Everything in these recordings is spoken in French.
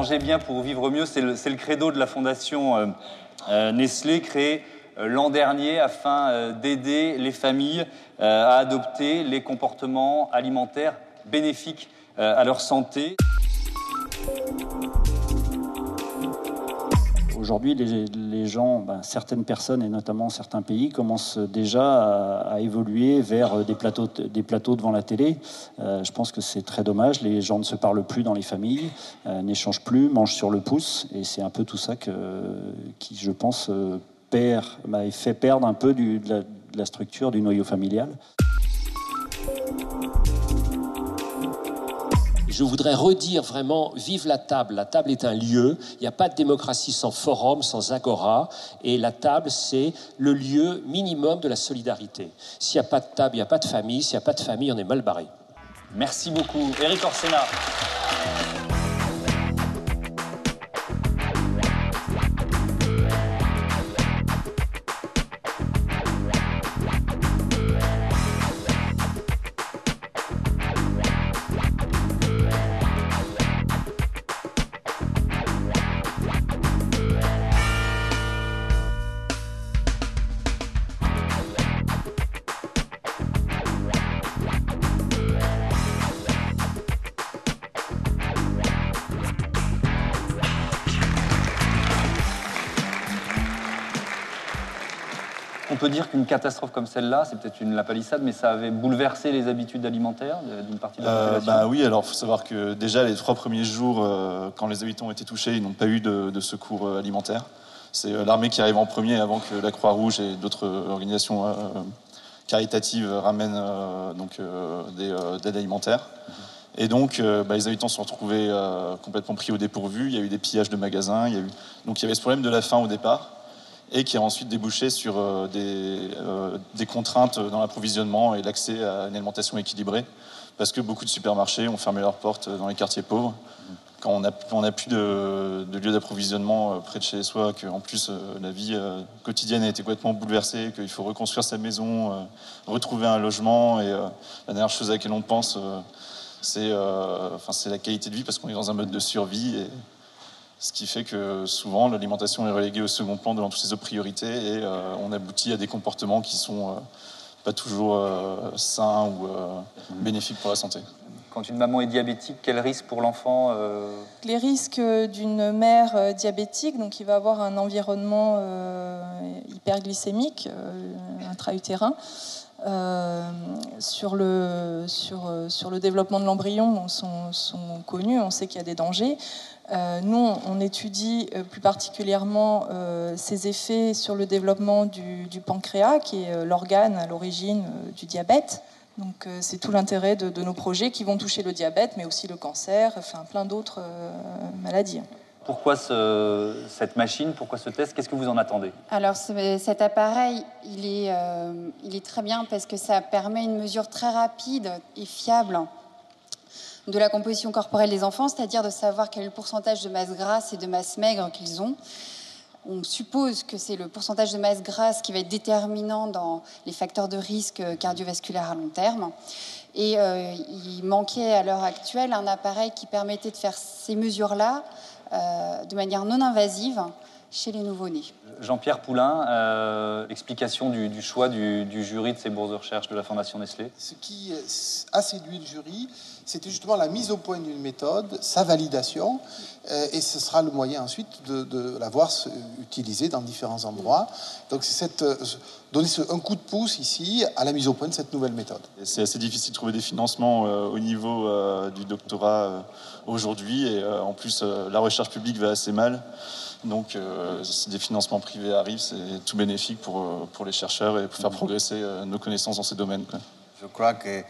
Manger bien pour vivre mieux, c'est le credo de la fondation Nestlé, créée l'an dernier afin d'aider les familles à adopter les comportements alimentaires bénéfiques à leur santé. Aujourd'hui, les gens, certaines personnes et notamment certains pays commencent déjà à évoluer vers des plateaux devant la télé. Je pense que c'est très dommage. Les gens ne se parlent plus dans les familles, n'échangent plus, mangent sur le pouce. Et c'est un peu tout ça qui, je pense, fait perdre un peu de la structure du noyau familial. Je voudrais redire vraiment, vive la table. La table est un lieu. Il n'y a pas de démocratie sans forum, sans agora. Et la table, c'est le lieu minimum de la solidarité. S'il n'y a pas de table, il n'y a pas de famille. S'il n'y a pas de famille, on est mal barré. Merci beaucoup. Éric Orsena. On peut dire qu'une catastrophe comme celle-là, c'est peut-être la palissade, mais ça avait bouleversé les habitudes alimentaires d'une partie de la population. Oui, alors il faut savoir que déjà les 3 premiers jours, quand les habitants ont été touchés, ils n'ont pas eu de secours alimentaire. C'est l'armée qui arrive en premier avant que la Croix-Rouge et d'autres organisations caritatives ramènent des aides alimentaires. Et donc, les habitants se sont retrouvés complètement pris au dépourvu. Il y a eu des pillages de magasins. Donc il y avait ce problème de la faim au départ, et qui a ensuite débouché sur des contraintes dans l'approvisionnement et l'accès à une alimentation équilibrée, parce que beaucoup de supermarchés ont fermé leurs portes dans les quartiers pauvres. Quand on n'a plus de lieu d'approvisionnement près de chez soi, qu'en plus la vie quotidienne a été complètement bouleversée, qu'il faut reconstruire sa maison, retrouver un logement, et la dernière chose à laquelle on pense, c'est la qualité de vie, parce qu'on est dans un mode de survie, et ce qui fait que souvent l'alimentation est reléguée au second plan devant toutes ces autres priorités, et on aboutit à des comportements qui sont pas toujours sains ou bénéfiques pour la santé. Quand une maman est diabétique, quel risque pour l'enfant Les risques d'une mère diabétique, donc il va avoir un environnement hyperglycémique, intra-utérin. Sur le développement de l'embryon sont connus, on sait qu'il y a des dangers. Nous, on étudie plus particulièrement ces effets sur le développement du pancréas, qui est l'organe à l'origine du diabète. Donc c'est tout l'intérêt de nos projets qui vont toucher le diabète, mais aussi le cancer, plein d'autres maladies. Pourquoi cette machine? Pourquoi ce test? Qu'est-ce que vous en attendez? Alors cet appareil, il est très bien parce que ça permet une mesure très rapide et fiable de la composition corporelle des enfants, c'est-à-dire de savoir quel est le pourcentage de masse grasse et de masse maigre qu'ils ont. On suppose que c'est le pourcentage de masse grasse qui va être déterminant dans les facteurs de risque cardiovasculaire à long terme. Et il manquait à l'heure actuelle un appareil qui permettait de faire ces mesures-là de manière non invasive chez les nouveau-nés. Jean-Pierre Poulain, explication du choix du jury de ces bourses de recherche de la Fondation Nestlé. Ce qui a séduit le jury, c'était justement la mise au point d'une méthode, sa validation, et ce sera le moyen ensuite de la voir utilisée dans différents endroits. Donc c'est donner un coup de pouce ici à la mise au point de cette nouvelle méthode. C'est assez difficile de trouver des financements au niveau du doctorat aujourd'hui, et en plus la recherche publique va assez mal. Donc si des financements privés arrivent, c'est tout bénéfique pour les chercheurs et pour faire progresser nos connaissances dans ces domaines, quoi. Je crois que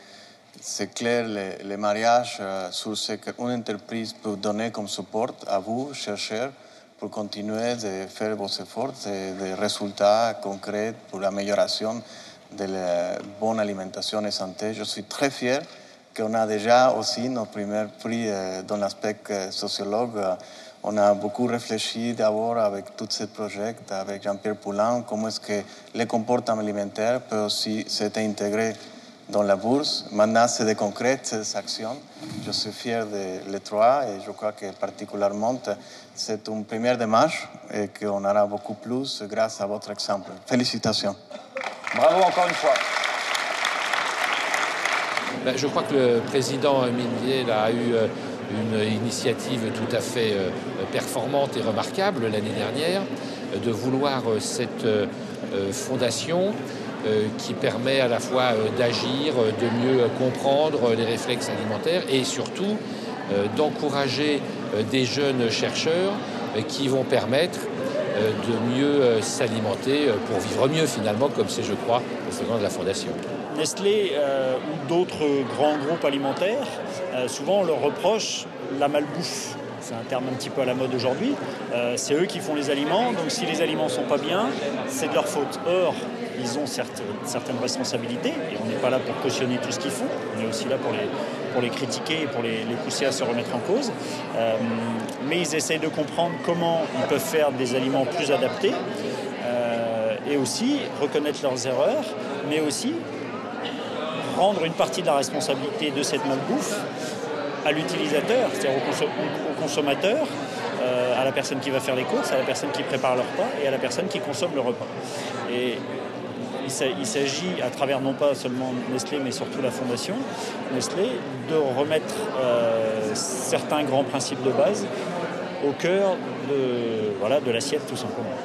c'est clair, le mariage sur ce qu'une entreprise peut donner comme support à vous, chercheurs, pour continuer de faire vos efforts et des résultats concrets pour l'amélioration de la bonne alimentation et santé. Je suis très fier qu'on a déjà aussi nos premiers prix dans l'aspect sociologue. On a beaucoup réfléchi d'abord avec tous ces projets, avec Jean-Pierre Poulain, comment est-ce que les comportements alimentaires peuvent aussi s'être intégrés dans la bourse. Maintenant, c'est des concrètes actions. Je suis fier de les trois et je crois que particulièrement, c'est une première démarche et qu'on aura beaucoup plus grâce à votre exemple. Félicitations. Bravo encore une fois. Je crois que le président Mindiel a eu une initiative tout à fait performante et remarquable l'année dernière, de vouloir cette fondation qui permet à la fois d'agir, de mieux comprendre les réflexes alimentaires et surtout d'encourager des jeunes chercheurs qui vont permettre de mieux s'alimenter pour vivre mieux finalement, comme c'est, je crois, le slogan de la Fondation. Nestlé ou d'autres grands groupes alimentaires, souvent on leur reproche la malbouffe. C'est un terme un petit peu à la mode aujourd'hui. C'est eux qui font les aliments, donc si les aliments ne sont pas bien, c'est de leur faute. Or, ils ont certaines responsabilités, et on n'est pas là pour cautionner tout ce qu'ils font, on est aussi là pour les critiquer et pour les pousser à se remettre en cause. Mais ils essayent de comprendre comment ils peuvent faire des aliments plus adaptés, et aussi reconnaître leurs erreurs, mais aussi rendre une partie de la responsabilité de cette malbouffe à l'utilisateur, c'est-à-dire au consommateur, à la personne qui va faire les courses, à la personne qui prépare le repas et à la personne qui consomme le repas. Et il s'agit, à travers non pas seulement Nestlé, mais surtout la Fondation Nestlé, de remettre certains grands principes de base au cœur de l'assiette, tout simplement.